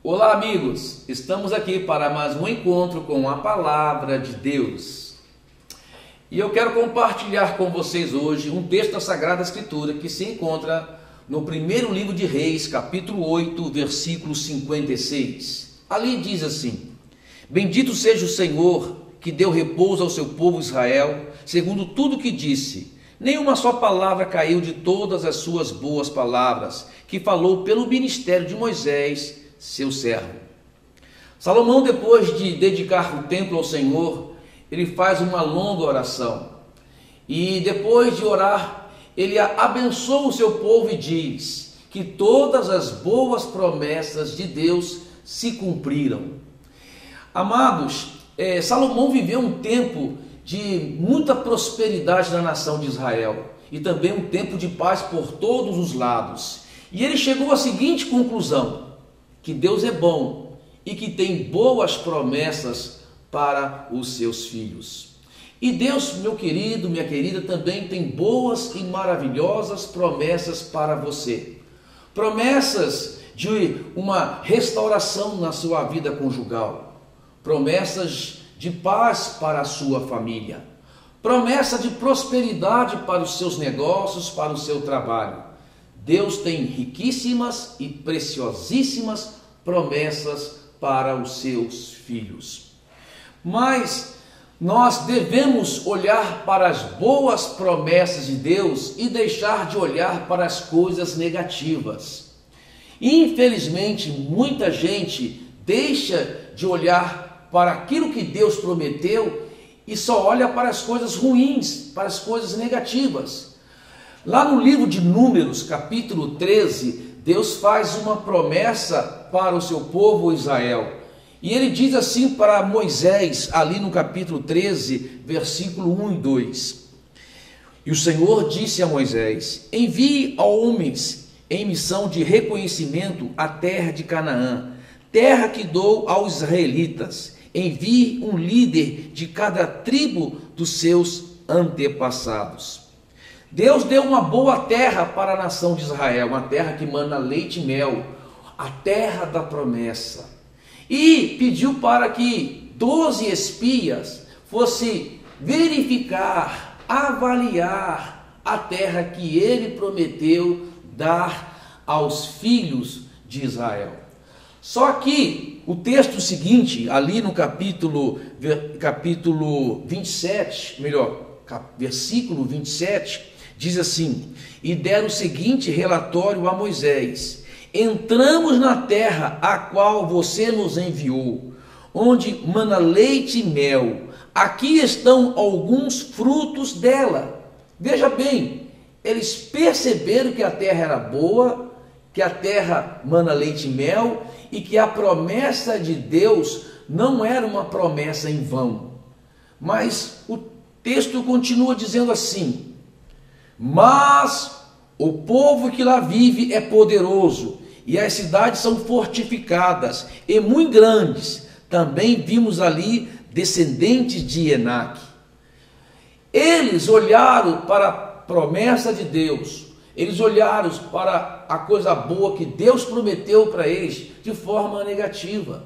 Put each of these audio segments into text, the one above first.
Olá, amigos! Estamos aqui para mais um encontro com a Palavra de Deus. E eu quero compartilhar com vocês hoje um texto da Sagrada Escritura que se encontra no primeiro livro de Reis, capítulo 8, versículo 56. Ali diz assim: Bendito seja o Senhor, que deu repouso ao seu povo Israel, segundo tudo que disse. Nenhuma só palavra caiu de todas as suas boas palavras, que falou pelo ministério de Moisés, seu servo. Salomão, depois de dedicar o templo ao Senhor, ele faz uma longa oração. E depois de orar, ele abençoa o seu povo e diz que todas as boas promessas de Deus se cumpriram. Amados, Salomão viveu um tempo de muita prosperidade na nação de Israel e também um tempo de paz por todos os lados. E ele chegou à seguinte conclusão: que Deus é bom e que tem boas promessas para os seus filhos. E Deus, meu querido, minha querida, também tem boas e maravilhosas promessas para você. Promessas de uma restauração na sua vida conjugal. Promessas de paz para a sua família. Promessa de prosperidade para os seus negócios, para o seu trabalho. Deus tem riquíssimas e preciosíssimas promessas para os seus filhos. Mas nós devemos olhar para as boas promessas de Deus e deixar de olhar para as coisas negativas. Infelizmente, muita gente deixa de olhar para aquilo que Deus prometeu e só olha para as coisas ruins, para as coisas negativas. Lá no livro de Números, capítulo 13, Deus faz uma promessa para o seu povo Israel. E ele diz assim para Moisés, ali no capítulo 13, versículo 1 e 2. E o Senhor disse a Moisés: Envie a homens em missão de reconhecimento à terra de Canaã, terra que dou aos israelitas. Envie um líder de cada tribo dos seus antepassados. Deus deu uma boa terra para a nação de Israel, uma terra que mana leite e mel, a terra da promessa. E pediu para que 12 espias fossem verificar, avaliar a terra que ele prometeu dar aos filhos de Israel. Só que o texto seguinte, ali no capítulo 27, versículo 27, diz assim: E deram o seguinte relatório a Moisés: Entramos na terra a qual você nos enviou, onde mana leite e mel. Aqui estão alguns frutos dela. Veja bem, eles perceberam que a terra era boa, que a terra mana leite e mel e que a promessa de Deus não era uma promessa em vão. Mas o texto continua dizendo assim: Mas o povo que lá vive é poderoso, e as cidades são fortificadas e muito grandes. Também vimos ali descendentes de Enaque. Eles olharam para a promessa de Deus, eles olharam para a coisa boa que Deus prometeu para eles de forma negativa.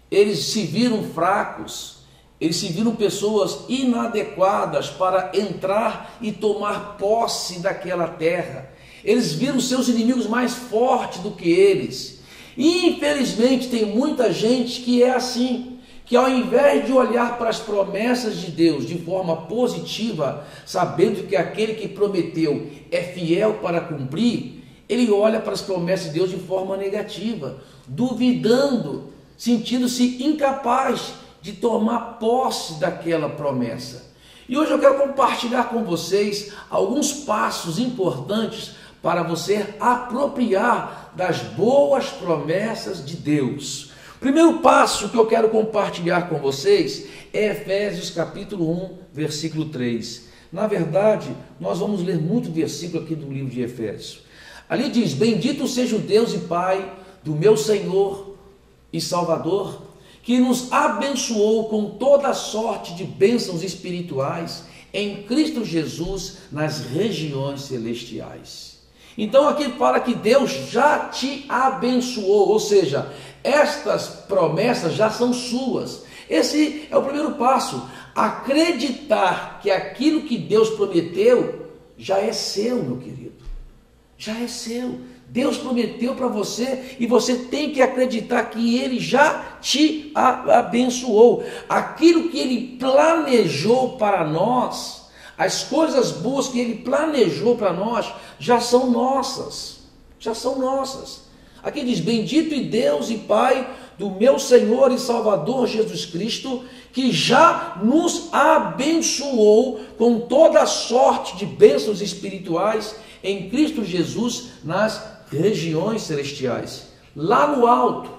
Eles se viram fracos. Eles se viram pessoas inadequadas para entrar e tomar posse daquela terra. Eles viram seus inimigos mais fortes do que eles. E infelizmente tem muita gente que é assim, que ao invés de olhar para as promessas de Deus de forma positiva, sabendo que aquele que prometeu é fiel para cumprir, ele olha para as promessas de Deus de forma negativa, duvidando, sentindo-se incapaz de tomar posse daquela promessa. E hoje eu quero compartilhar com vocês alguns passos importantes para você apropriar das boas promessas de Deus. O primeiro passo que eu quero compartilhar com vocês é Efésios capítulo 1, versículo 3. Na verdade, nós vamos ler muito versículo aqui do livro de Efésios. Ali diz: Bendito seja o Deus e Pai do meu Senhor e Salvador, que nos abençoou com toda sorte de bênçãos espirituais em Cristo Jesus nas regiões celestiais. Então aqui fala que Deus já te abençoou, ou seja, Estas promessas já são suas. Esse é o primeiro passo. Acreditar que aquilo que Deus prometeu já é seu, meu querido. Já é seu. Deus prometeu para você e você tem que acreditar que Ele já te abençoou. Aquilo que Ele planejou para nós, as coisas boas que Ele planejou para nós, já são nossas. Já são nossas. Aqui diz: bendito e Deus e Pai do meu Senhor e Salvador Jesus Cristo, que já nos abençoou com toda a sorte de bênçãos espirituais em Cristo Jesus nas regiões celestiais. Lá no alto,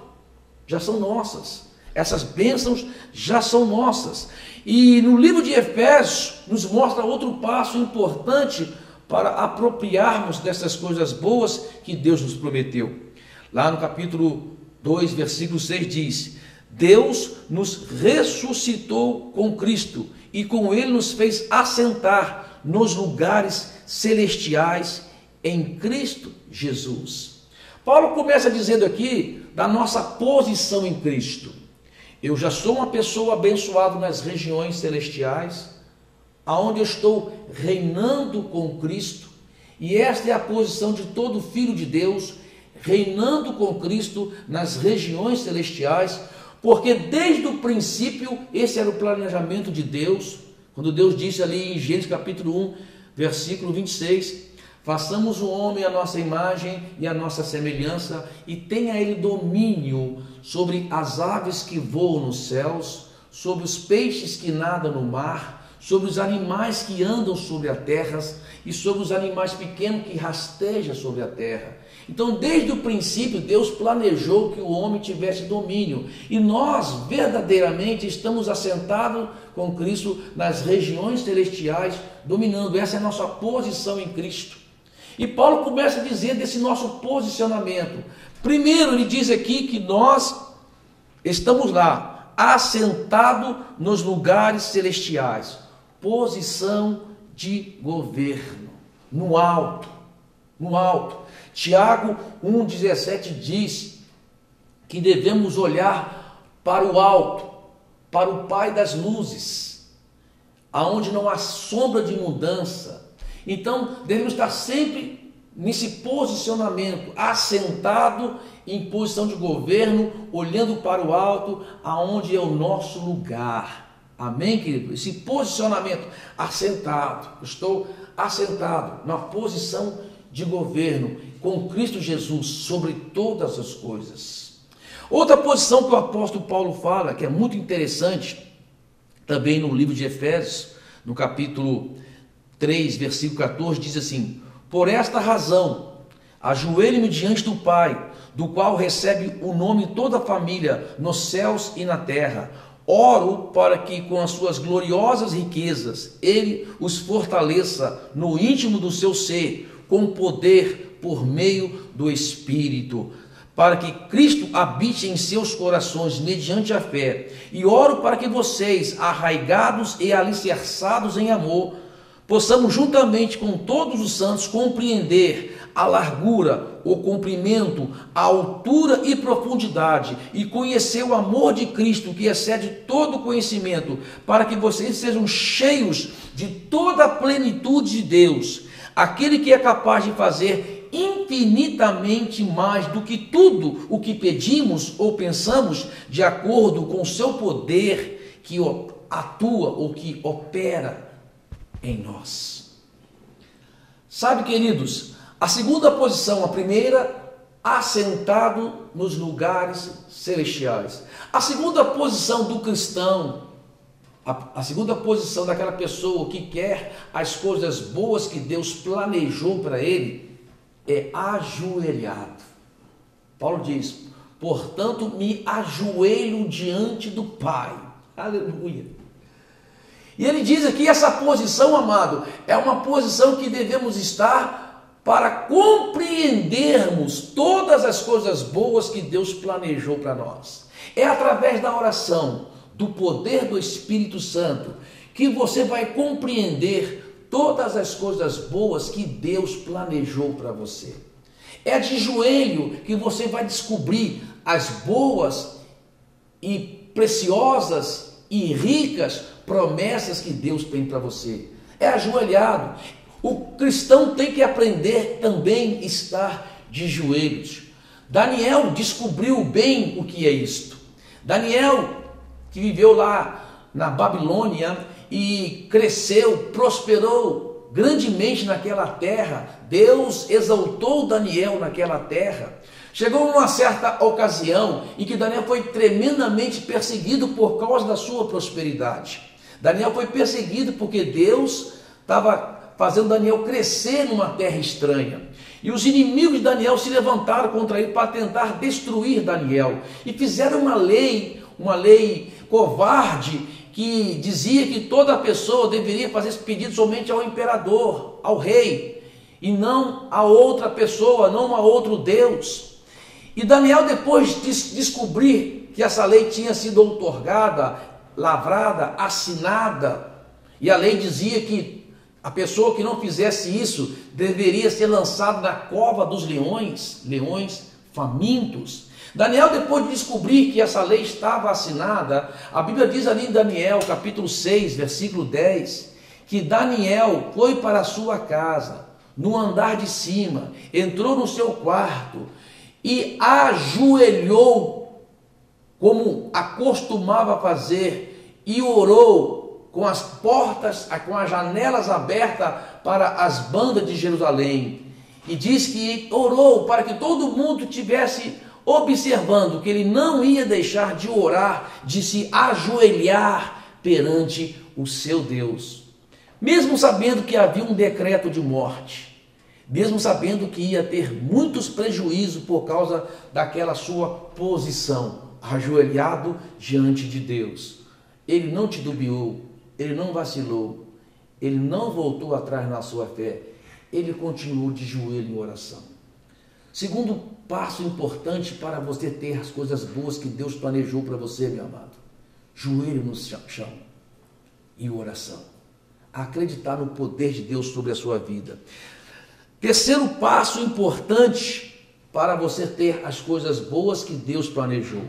já são nossas. Essas bênçãos já são nossas. E no livro de Efésios nos mostra outro passo importante para apropriarmos dessas coisas boas que Deus nos prometeu. Lá no capítulo 2, versículo 6 diz: Deus nos ressuscitou com Cristo e com Ele nos fez assentar nos lugares celestiais em Cristo Jesus. Paulo começa dizendo aqui da nossa posição em Cristo. Eu já sou uma pessoa abençoada nas regiões celestiais, aonde eu estou reinando com Cristo, e esta é a posição de todo filho de Deus, reinando com Cristo nas regiões celestiais, porque desde o princípio esse era o planejamento de Deus, quando Deus disse ali em Gênesis capítulo 1, versículo 26, façamos o homem à nossa imagem e à nossa semelhança, e tenha ele domínio sobre as aves que voam nos céus, sobre os peixes que nadam no mar, sobre os animais que andam sobre a terra e sobre os animais pequenos que rastejam sobre a terra. Então, desde o princípio, Deus planejou que o homem tivesse domínio, e nós verdadeiramente estamos assentados com Cristo nas regiões celestiais, dominando. Essa é a nossa posição em Cristo. E Paulo começa a dizer desse nosso posicionamento. Primeiro, ele diz aqui que nós estamos lá, assentados nos lugares celestiais, posição de governo, no alto, no alto. Tiago 1,17 diz que devemos olhar para o alto, para o Pai das luzes, aonde não há sombra de mudança. Então, devemos estar sempre nesse posicionamento, assentado em posição de governo, olhando para o alto, aonde é o nosso lugar. Amém, querido? Esse posicionamento, assentado, estou assentado na posição de governo com Cristo Jesus sobre todas as coisas. Outra posição que o apóstolo Paulo fala, que é muito interessante, também no livro de Efésios, no capítulo 3, versículo 14, diz assim: por esta razão, ajoelhe-me diante do Pai, do qual recebe o nome toda a família, nos céus e na terra. Oro para que com as suas gloriosas riquezas, Ele os fortaleça no íntimo do seu ser, com poder por meio do Espírito, para que Cristo habite em seus corações mediante a fé. E oro para que vocês, arraigados e alicerçados em amor, possamos juntamente com todos os santos compreender a largura, o comprimento, a altura e profundidade, e conhecer o amor de Cristo que excede todo conhecimento, para que vocês sejam cheios de toda a plenitude de Deus, aquele que é capaz de fazer infinitamente mais do que tudo o que pedimos ou pensamos, de acordo com o seu poder que atua ou que opera em nós. Sabe, queridos, a segunda posição, a primeira, assentado nos lugares celestiais. A segunda posição do cristão, a segunda posição daquela pessoa que quer as coisas boas que Deus planejou para ele, é ajoelhado. Paulo diz: portanto, me ajoelho diante do Pai. Aleluia. E ele diz aqui, essa posição, amado, é uma posição que devemos estar para compreendermos todas as coisas boas que Deus planejou para nós. É através da oração, do poder do Espírito Santo, que você vai compreender todas as coisas boas que Deus planejou para você. É de joelho que você vai descobrir as boas e preciosas e ricas promessas que Deus tem para você. É ajoelhado. O cristão tem que aprender também a estar de joelhos. Daniel descobriu bem o que é isto. Daniel, que viveu lá na Babilônia e cresceu, prosperou grandemente naquela terra. Deus exaltou Daniel naquela terra. Chegou uma certa ocasião em que Daniel foi tremendamente perseguido por causa da sua prosperidade. Daniel foi perseguido porque Deus estava fazendo Daniel crescer numa terra estranha. E os inimigos de Daniel se levantaram contra ele para tentar destruir Daniel. E fizeram uma lei covarde, que dizia que toda pessoa deveria fazer esse pedido somente ao imperador, ao rei, e não a outra pessoa, não a outro Deus. E Daniel, depois de descobrir que essa lei tinha sido outorgada, lavrada, assinada, e a lei dizia que a pessoa que não fizesse isso deveria ser lançada na cova dos leões famintos. Daniel, depois de descobrir que essa lei estava assinada, a Bíblia diz ali em Daniel, capítulo 6, versículo 10, que Daniel foi para a sua casa, no andar de cima, entrou no seu quarto e ajoelhou, como acostumava fazer, e orou com as portas, com as janelas abertas para as bandas de Jerusalém. E diz que orou para que todo mundo tivesse observando que ele não ia deixar de orar, de se ajoelhar perante o seu Deus. Mesmo sabendo que havia um decreto de morte, mesmo sabendo que ia ter muitos prejuízos por causa daquela sua posição, ajoelhado diante de Deus, ele não titubeou, ele não vacilou, ele não voltou atrás na sua fé, ele continuou de joelho em oração. Segundo passo importante para você ter as coisas boas que Deus planejou para você, meu amado: joelho no chão e oração. Acreditar no poder de Deus sobre a sua vida. Terceiro passo importante para você ter as coisas boas que Deus planejou.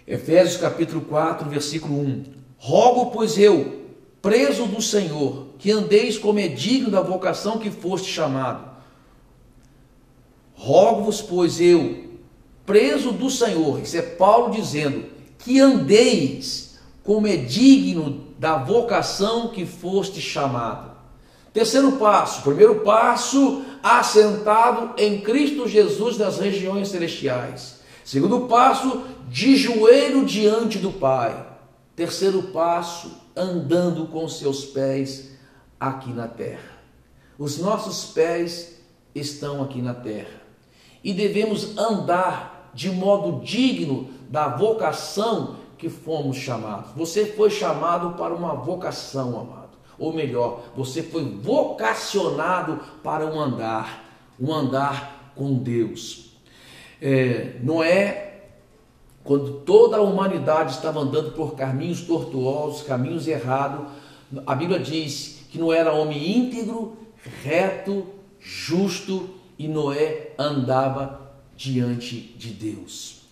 Efésios capítulo 4, versículo 1. Rogo, pois eu, preso do Senhor, que andeis como é digno da vocação que foste chamado. Rogo-vos, pois eu, preso do Senhor, isso é Paulo dizendo, que andeis como é digno da vocação que foste chamado. Terceiro passo, primeiro passo, assentado em Cristo Jesus nas regiões celestiais. Segundo passo, de joelho diante do Pai. Terceiro passo, andando com seus pés aqui na terra. Os nossos pés estão aqui na terra e devemos andar de modo digno da vocação que fomos chamados. Você foi chamado para uma vocação, amado. Ou melhor, você foi vocacionado para um andar com Deus. Noé, quando toda a humanidade estava andando por caminhos tortuosos, caminhos errados, a Bíblia diz que Noé era homem íntegro, reto, justo, e Noé andava diante de Deus.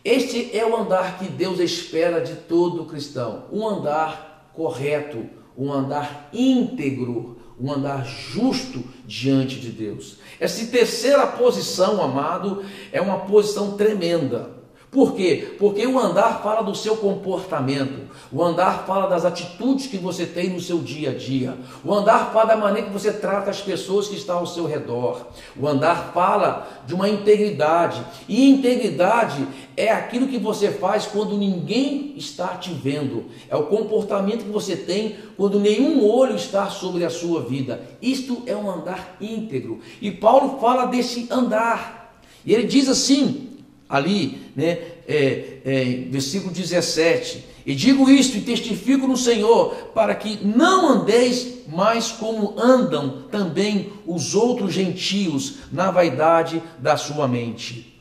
Este é o andar que Deus espera de todo cristão, um andar correto, um andar íntegro, um andar justo diante de Deus. Essa terceira posição, amado, é uma posição tremenda. Por quê? Porque o andar fala do seu comportamento, o andar fala das atitudes que você tem no seu dia a dia, o andar fala da maneira que você trata as pessoas que estão ao seu redor, o andar fala de uma integridade, e integridade é aquilo que você faz quando ninguém está te vendo, é o comportamento que você tem quando nenhum olho está sobre a sua vida. Isto é um andar íntegro, e Paulo fala desse andar, e ele diz assim, ali, versículo 17, e digo isto e testifico no Senhor, para que não andeis mais como andam também os outros gentios, na vaidade da sua mente.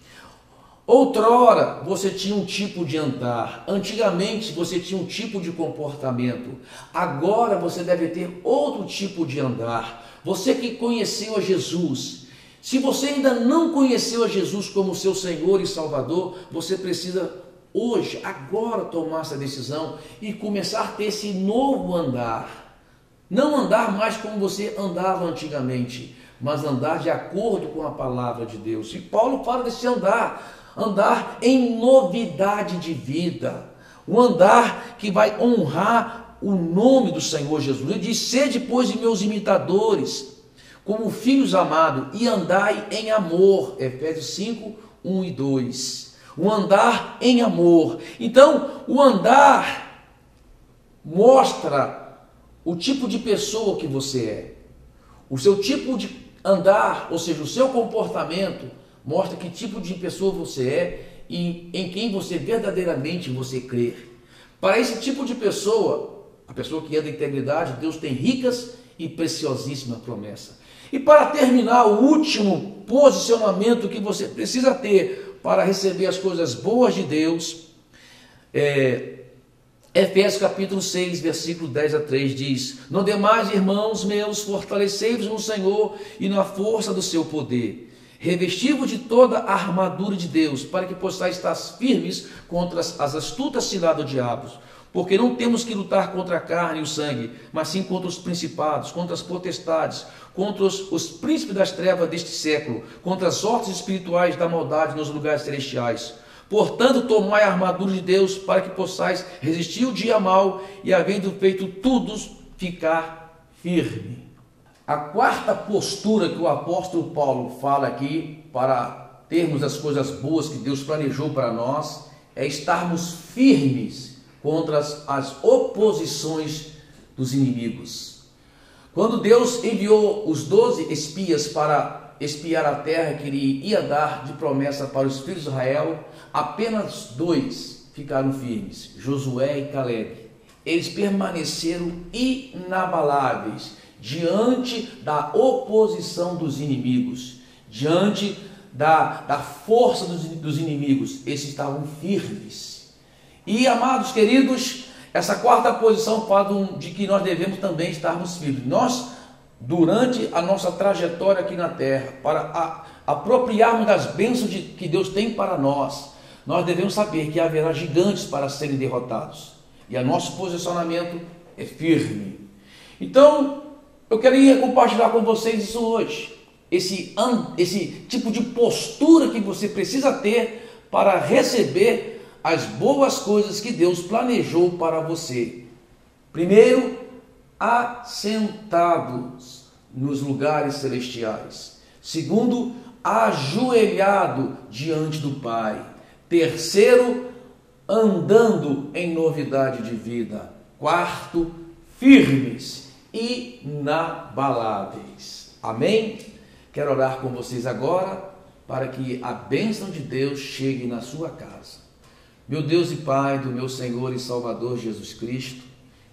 Outrora você tinha um tipo de andar, antigamente você tinha um tipo de comportamento, agora você deve ter outro tipo de andar. Você que conheceu a Jesus, Se você ainda não conheceu a Jesus como seu Senhor e Salvador, você precisa hoje, agora, tomar essa decisão e começar a ter esse novo andar. Não andar mais como você andava antigamente, mas andar de acordo com a palavra de Deus. E Paulo fala desse andar em novidade de vida, um andar que vai honrar o nome do Senhor Jesus. Ele diz: sede, pois, meus imitadores, como filhos amados, e andai em amor. Efésios 5, 1 e 2. O andar em amor. Então, o andar mostra o tipo de pessoa que você é. O seu tipo de andar, ou seja, o seu comportamento, mostra que tipo de pessoa você é e em quem você verdadeiramente você crê. Para esse tipo de pessoa, a pessoa que anda em integridade, Deus tem ricas e preciosíssimas promessas. E para terminar, o último posicionamento que você precisa ter para receber as coisas boas de Deus, Efésios capítulo 6, versículo 10 a 3 diz: não demais, irmãos meus, fortalecei-vos no Senhor e na força do seu poder. Revesti-vos de toda a armadura de Deus, para que possais estar firmes contra as astutas ciladas do diabo. Porque não temos que lutar contra a carne e o sangue, mas sim contra os principados, contra as potestades, contra os príncipes das trevas deste século, contra as hostes espirituais da maldade nos lugares celestiais. Portanto, tomai a armadura de Deus, para que possais resistir o dia mau e, havendo feito tudo, ficar firme. A quarta postura que o apóstolo Paulo fala aqui, para termos as coisas boas que Deus planejou para nós, é estarmos firmes contra as oposições dos inimigos. Quando Deus enviou os 12 espias para espiar a terra que ele ia dar de promessa para os filhos de Israel, apenas 2 ficaram firmes, Josué e Caleb. Eles permaneceram inabaláveis diante da oposição dos inimigos, diante da força dos inimigos. Eles estavam firmes. E, amados queridos, essa quarta posição fala de que nós devemos também estarmos firmes. Nós, durante a nossa trajetória aqui na terra, para apropriarmos das bênçãos que Deus tem para nós, nós devemos saber que haverá gigantes para serem derrotados. E o nosso posicionamento é firme. Então, eu queria compartilhar com vocês isso hoje. Esse tipo de postura que você precisa ter para receber as boas coisas que Deus planejou para você. Primeiro, assentados nos lugares celestiais. Segundo, ajoelhado diante do Pai. Terceiro, andando em novidade de vida. Quarto, firmes e inabaláveis. Amém? Quero orar com vocês agora para que a bênção de Deus chegue na sua casa. Meu Deus e Pai do meu Senhor e Salvador Jesus Cristo,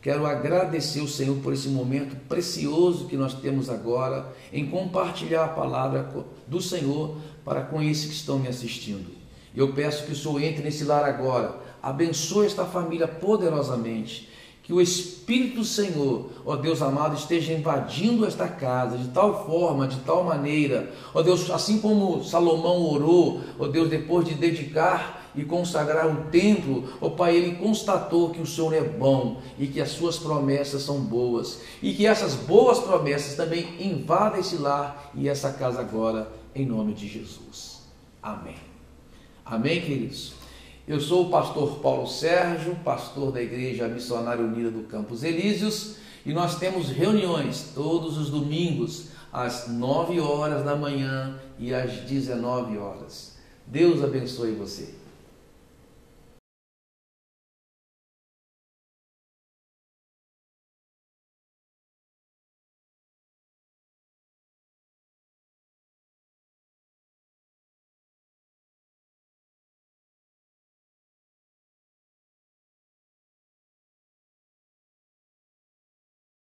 quero agradecer o Senhor por esse momento precioso que nós temos agora em compartilhar a palavra do Senhor para com esses que estão me assistindo. Eu peço que o Senhor entre nesse lar agora, abençoe esta família poderosamente, que o Espírito do Senhor, ó Deus amado, esteja invadindo esta casa de tal forma, de tal maneira, ó Deus, assim como Salomão orou, ó Deus, depois de dedicar e consagrar o templo, ó Pai, ele constatou que o Senhor é bom e que as suas promessas são boas, e que essas boas promessas também invadam esse lar e essa casa agora, em nome de Jesus. Amém. Amém, queridos? Eu sou o pastor Paulo Sérgio, pastor da Igreja Missionária Unida do Campos Elíseos, e nós temos reuniões todos os domingos, às 9 horas da manhã e às 19 horas. Deus abençoe você.